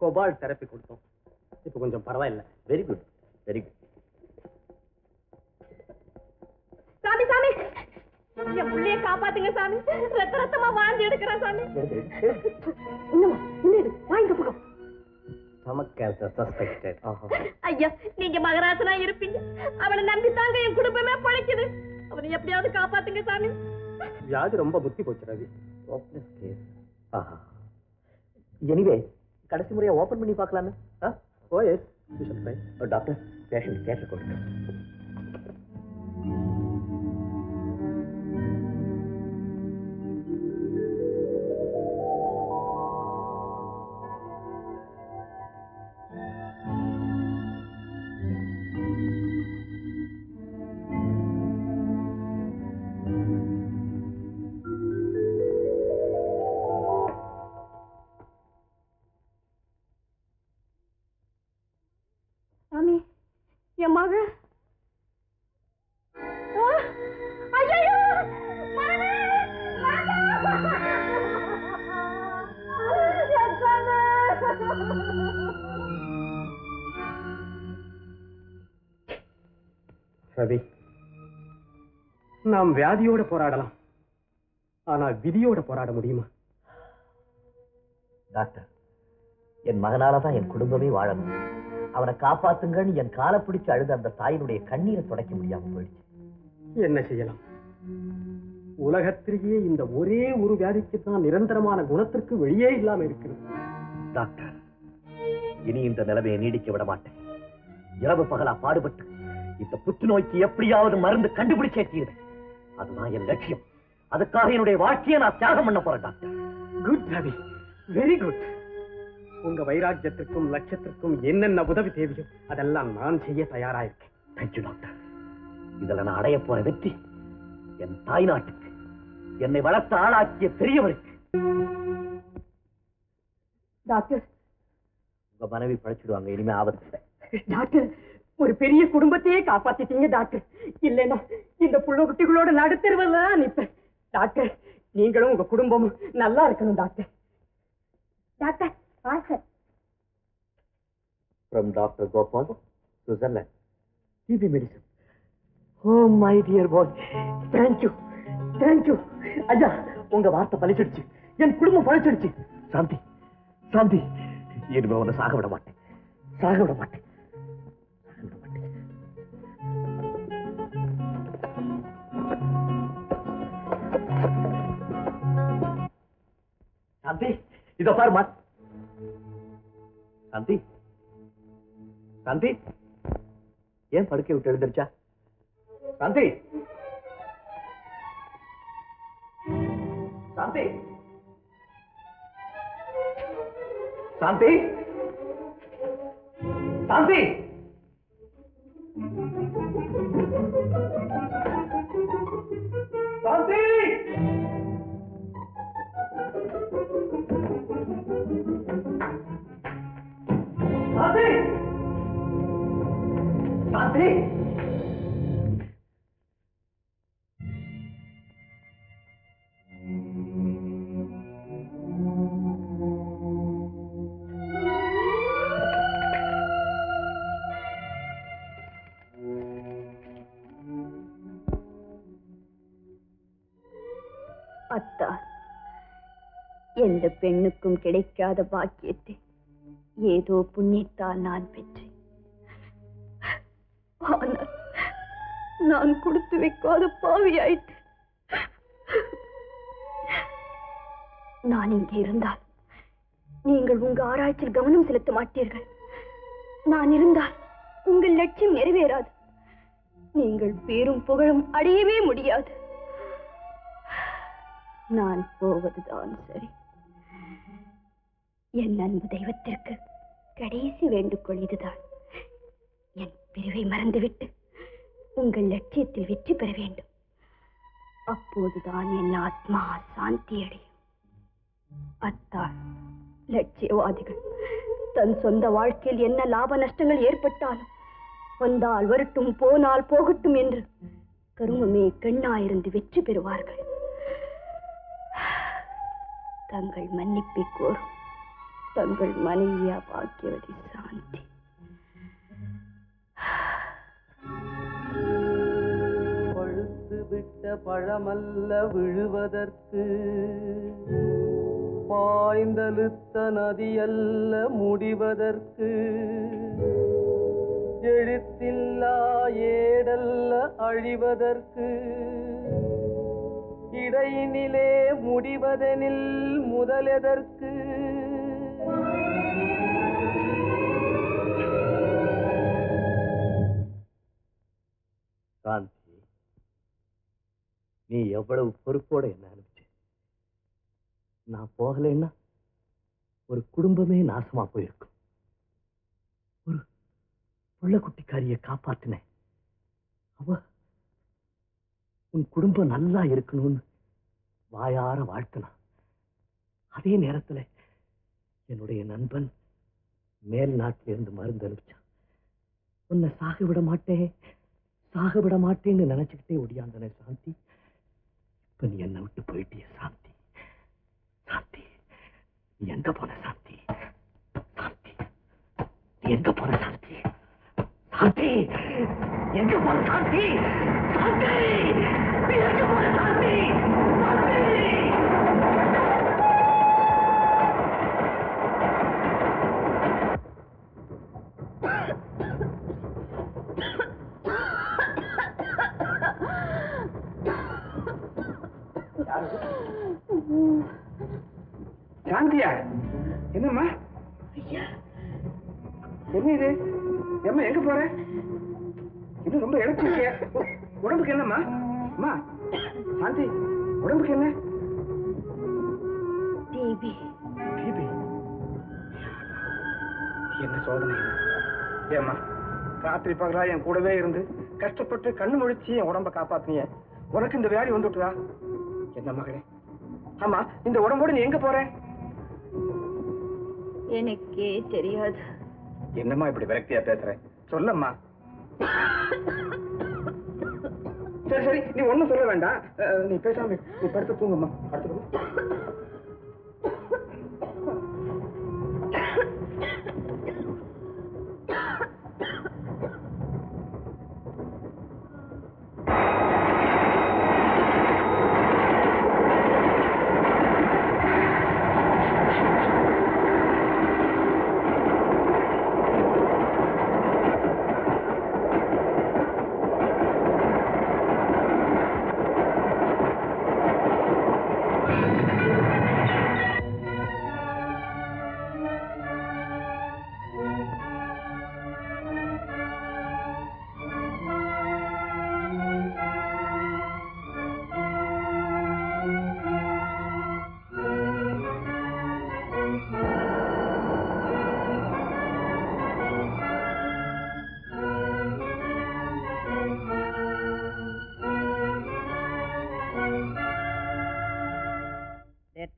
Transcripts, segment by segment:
Cobalt therapy கொடுத்தோம். இப்போ கொஞ்சம் பரவாயில்லை. Very good, very good. சாமி சாமி, என் புள்ளைய காப்பாத்துங்க சாமி. ரத்த ரத்தமா வாழ்ந்து எடுக்கிறேன் சாமி. வாங்க பக்கம். ஐயா, நீங்க மகராசனா இருப்பீங்க. அவனை நம்பித்தாங்க என் குடும்பமே பழைக்குது. அவனை எப்படியாவது காப்பாத்துங்க சாமி. வியாதி ரொம்ப புத்தி போச்சு ரவி. எனிவே கடைசி முறையா ஓபன் பண்ணி பார்க்கலாமே. டாக்டர் பேஷண்ட் கேஷ் கொடுங்க. சாமி, என் மக ரவி, நாம் வியாதியோட போராடலாம், ஆனா விதியோட போராட முடியுமா? டாக்டர், என் மகனாலதான் என் குடும்பமே வாழணும். அவனை காப்பாத்துங்கன்னு என் காலை பிடிச்சு அழுத அந்த தாயினுடைய கண்ணீரை துடைக்க முடியாம போயிடுச்சு. என்ன செய்யலாம்? உலகத்திலேயே இந்த ஒரே ஒரு வியாதிக்கு தான் நிரந்தரமான குணத்திற்கு வெளியே இல்லாம இருக்கிறது. டாக்டர், இனி இந்த நிலைமையை நீடிக்க விட மாட்டேன். இரவு பகலா பாடுபட்டு இந்த புற்றுநோய்க்கு எப்படியாவது மருந்து கண்டுபிடிச்சே தீர்வேன். அதுதான் என் லட்சியம். அதுக்காக என்னுடைய வாழ்க்கையை நான் தியாகம் பண்ண போறேன் doctor. Good Ravi, very good. உங்க வைராக்கியத்திற்கும் லட்சியத்திற்கும் என்னென்ன உதவி தேவையோ அதெல்லாம் நான் செய்ய தயாராயிருக்கேன். Thank you doctor. இதுல நான் அடைய போற வெற்றி என் தாய் நாட்டுக்கு, என்னை வளர்த்த ஆளாக்கிய பெரியவருக்கு. டாக்டர், உங்க மனைவி பழிச்சிடுவாங்க. இனிமே ஆபத்து. டாக்டர், ஒரு பெரிய குடும்பத்தையே காப்பாத்திட்டீங்க டாக்டர். இல்லைன்னா இந்த புள்ள குட்டிகளோட நடுத்தருவல நிப்பேன். டாக்டர், நீங்களும் உங்க குடும்பமும் நல்லா இருக்கணும் doctor. Doctor, from Dr. Gopal, Switzerland. TB medicine. Oh my dear boy, thank you, thank you. ஐயா, உங்க வார்த்தை பலிச்சிடுச்சு. என் குடும்பம் பழிச்சிடுச்சு. சாந்தி, சாந்தி, இனிமே உன்னை சாக விட மாட்டேன், சாக விட மாட்டேன். சாந்தி, இதோ பாருமா. சாந்தி, சாந்தி, ஏன் படுக்கை விட்டு எழுந்திருச்சா? சாந்தி, சாந்தி, சாந்தி, சாந்தி, சாந்தி, சாந்தி, சாந்தி. அத்தா, எந்த பெண்ணுக்கும் கிடைக்காத பாக்கியத்தை ஏதோ புண்ணியத்தால் நான் பெற்றேன். ஆனால் நான் கொடுத்து வைக்காத பாவியாயிட்டு. நான் இங்கே இருந்தால் நீங்கள் உங்க ஆராய்ச்சியில் கவனம் செலுத்த மாட்டீர்கள். நான் இருந்தால் உங்கள் லட்சியம் நிறைவேறாது. நீங்கள் பேரும் புகழும் அடையவே முடியாது. நான் போவதுதான் சரி. என் அன்பு தெய்வத்திற்கு கடைசி வேண்டுகோள் இதுதான். என் பிரிவை மறந்துவிட்டு உங்கள் லட்சியத்தில் வெற்றி பெற வேண்டும். அப்போதுதான் என் ஆத்மா சாந்தி அடையும். அத்தால் லட்சியவாதிகள் தன் சொந்த வாழ்க்கையில் என்ன லாப நஷ்டங்கள் ஏற்பட்டாலும் வந்தால் வரட்டும், போனால் போகட்டும் என்று கருமமே கண்ணாயிருந்து வெற்றி பெறுவார்கள். தங்கள் மன்னிப்பை கோரும் தங்கள் மனைவியா பாக்கியவதி சாந்தி. பழுத்து விட்ட பழமல்ல விழுவதற்கு, பாய்ந்தழுத்த நதியல்ல முடிவதற்கு, எழுத்தில்லா ஏடல்ல அழிவதற்கு, இடையினிலே முடிவதெனில் முதலெதற்கு. காந்தி, நீ எவ்வளவு பொறுப்போட என்ன அனுப்பிச்சு. நான் போகலைன்னா ஒரு குடும்பமே நாசமா போயிருக்கும். ஒரு புள்ள குட்டிக்காரிய காப்பாத்தினேன். அவ உன் குடும்பம் நல்லா இருக்கணும்னு வாயார வாழ்த்தினான். அதே நேரத்துல என்னுடைய நண்பன் மேல் நாட்டிலிருந்து மருந்து அனுப்பிச்சான். உன்னை சாக விட மாட்டேன்னு நினைச்சுக்கிட்டே ஒடியாந்தன சாந்தி. இப்ப நீ என்னை விட்டு போயிட்டிய சாந்தி. சாந்தி, நீ எங்க போன சாந்தி? சாந்தி, நீ எங்க போன சாந்தி? சாந்தி, எங்க போன சாந்தி? சாந்தி, நீ எங்க போன சாந்தி? சாந்தி. சாந்தியா, என்னம்மா? என்ன இது? ஏம்மா எங்க போற? இன்னும் ரொம்ப இழச்சிருக்கிய. உடம்புக்கு என்னம்மா? அம்மா சாந்தி, உடம்புக்கு என்ன? டிபி. டிபி? என்ன சோதனை? ஏம்மா, ராத்திரி பகலா என் கூடவே இருந்து கஷ்டப்பட்டு கண்ணு முழிச்சு என் உடம்ப காப்பாத்தினிய. உனக்கு இந்த வியாதி வந்துட்டுதா? என்ன மகளே? ஆமா, இந்த உடம்போடு நீ எங்க போற? எனக்கே தெரியாது. என்னம்மா இப்படி விரக்தியா பேசுற? சொல்லம்மா. சரி சரி, நீ ஒண்ணும் சொல்ல வேண்டாம். நீ பேசாம நீ படுத்து தூங்கம்மா. படுத்து.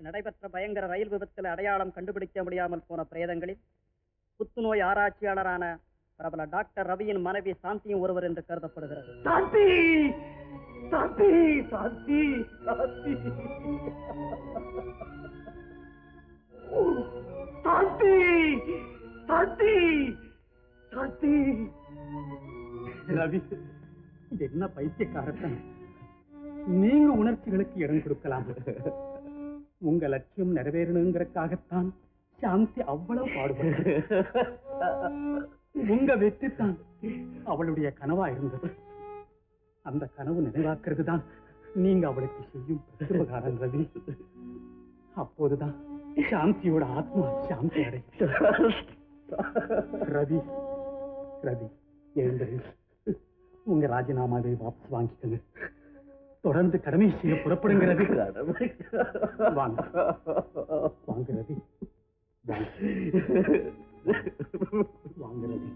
நடைபெற்ற பயங்கர ரயில் விபத்தில் அடையாளம் கண்டுபிடிக்க முடியாமல் போன பிரேதங்களில் புத்துநோய் ஆராய்ச்சியாளரான பிரபல டாக்டர் ரவியின் மனைவி சாந்தியும் ஒருவர் என்று கருதப்படுகிறது. சாந்தி, சாந்தி, சாந்தி, சாந்தி, சாந்தி, சாந்தி, சாந்தி. ரவி, இது என்ன பைத்தியக்காரத்தன்? நீங்க உணர்ச்சிகளுக்கு இடம் கொடுக்கலாம். உங்க லட்சியம் நிறைவேறணுங்கிறதுக்காகத்தான் சாந்தி அவ்வளவு பாடுபட்டு. உங்க வெற்றி தான் அவளுடைய கனவா இருந்தது. அந்த கனவு நினைவாக்குறது தான் நீங்க அவளுக்கு செய்யும் பிரதிபகாரம் ரவி. அப்போதுதான் சாந்தியோட ஆத்மா சாந்தி அடையும். ரவி, ரவி எழுந்தது. உங்க ராஜினாமாவை வாபஸ் வாங்கிக்கங்க. தொடர்ந்து கடமை செய்ய புறப்படுங்கிறது. வாங்க வாங்க ரவி, வாங்க ரவி.